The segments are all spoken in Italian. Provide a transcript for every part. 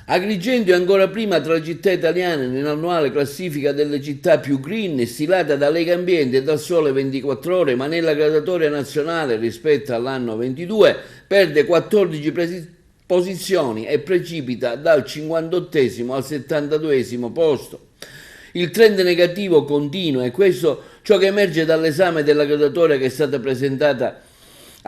Agrigento è ancora prima tra le città italiane nell'annuale classifica delle città più green stilata da Legambiente e dal Sole 24 Ore, ma nella graduatoria nazionale rispetto all'anno 22 perde 14 posizioni e precipita dal 58esimo al 72esimo posto. Il trend negativo continua e questo ciò che emerge dall'esame della graduatoria che è stata presentata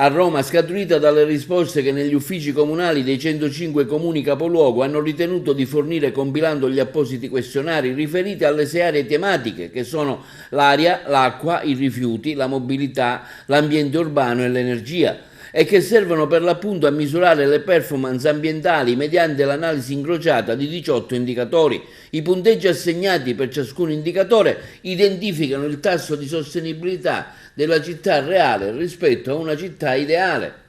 a Roma, scaturita dalle risposte che negli uffici comunali dei 105 comuni capoluogo hanno ritenuto di fornire compilando gli appositi questionari riferiti alle 6 aree tematiche che sono l'aria, l'acqua, i rifiuti, la mobilità, l'ambiente urbano e l'energia, e che servono per l'appunto a misurare le performance ambientali mediante l'analisi incrociata di 18 indicatori. I punteggi assegnati per ciascun indicatore identificano il tasso di sostenibilità della città reale rispetto a una città ideale.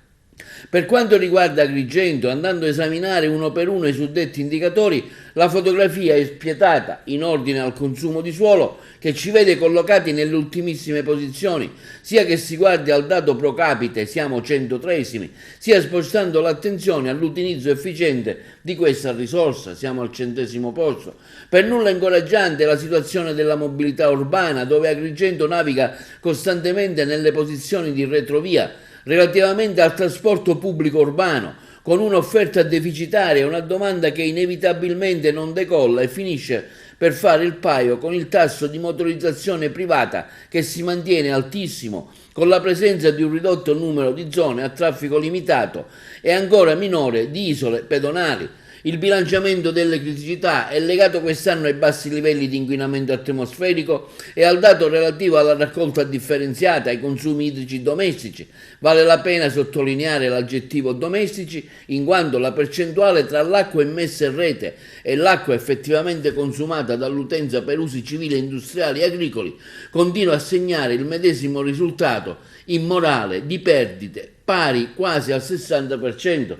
Per quanto riguarda Agrigento, andando a esaminare uno per uno i suddetti indicatori, la fotografia è spietata in ordine al consumo di suolo, che ci vede collocati nelle ultimissime posizioni, sia che si guardi al dato pro capite, siamo 103esimi, sia spostando l'attenzione all'utilizzo efficiente di questa risorsa, siamo al 100° posto. Per nulla incoraggiante la situazione della mobilità urbana, dove Agrigento naviga costantemente nelle posizioni di retrovia relativamente al trasporto pubblico urbano, con un'offerta deficitaria e una domanda che inevitabilmente non decolla e finisce per fare il paio con il tasso di motorizzazione privata che si mantiene altissimo, con la presenza di un ridotto numero di zone a traffico limitato e ancora minore di isole pedonali. Il bilanciamento delle criticità è legato quest'anno ai bassi livelli di inquinamento atmosferico e al dato relativo alla raccolta differenziata, ai consumi idrici domestici. Vale la pena sottolineare l'aggettivo domestici, in quanto la percentuale tra l'acqua immessa in rete e l'acqua effettivamente consumata dall'utenza per usi civili, industriali e agricoli continua a segnare il medesimo risultato immorale di perdite pari quasi al 60%.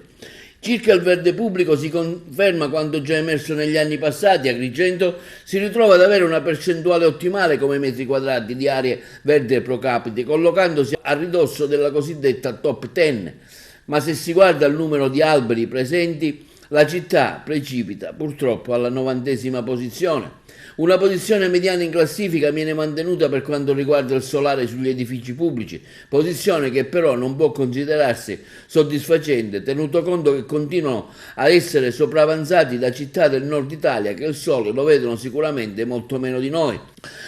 Circa il verde pubblico si conferma quanto già emerso negli anni passati. Agrigento si ritrova ad avere una percentuale ottimale come metri quadrati di aree verde pro capite, collocandosi a ridosso della cosiddetta top 10, ma se si guarda il numero di alberi presenti, la città precipita purtroppo alla 90esima posizione. Una posizione mediana in classifica viene mantenuta per quanto riguarda il solare sugli edifici pubblici, posizione che però non può considerarsi soddisfacente, tenuto conto che continuano a essere sopravanzati da città del nord Italia che il sole lo vedono sicuramente molto meno di noi.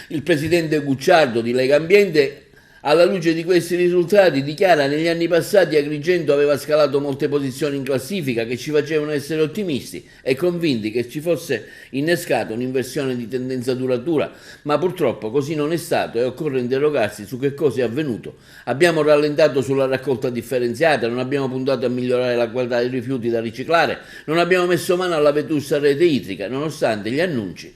Il presidente Gucciardo di Legambiente, alla luce di questi risultati, dichiara: negli anni passati Agrigento aveva scalato molte posizioni in classifica che ci facevano essere ottimisti e convinti che ci fosse innescata un'inversione di tendenza duratura, ma purtroppo così non è stato e occorre interrogarsi su che cosa è avvenuto. Abbiamo rallentato sulla raccolta differenziata, non abbiamo puntato a migliorare la qualità dei rifiuti da riciclare, non abbiamo messo mano alla vetusta rete idrica, nonostante gli annunci